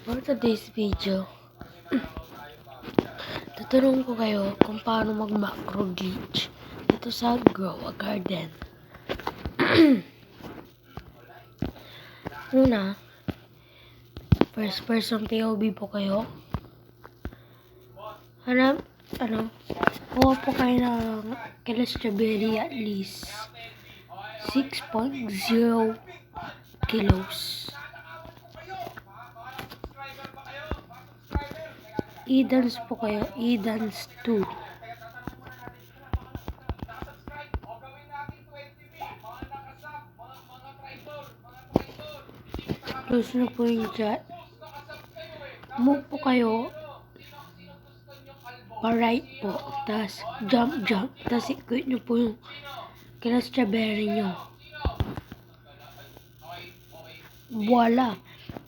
For today's video, tuturungan ko kayo kung paano mag-macro glitch dito sa Grow a Garden. Una, first person POV po kayo. Kuha po kayo ng kila strawberry at least 6.0 kilos. Edans po kayo, Edans 2. Close na po yung chat. Move po kayo pa-right po, tas jump, tas i-quit nyo po yung kila strawberry nyo. Voila!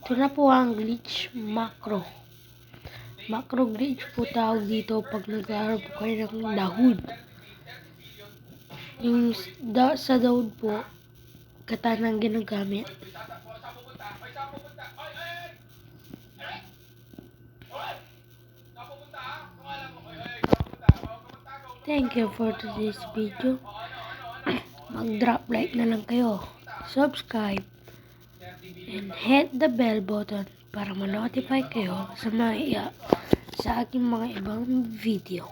Ito na po ang glitch macro. Macro glitch po tawag dito pag nagkaroon po kayo ng dahon. Yung sa dahon po, katanang ginagamit. Thank you for today's video. Mag-drop like na lang kayo. Subscribe. And hit the bell button para ma-notify kayo sa aking mga ibang video.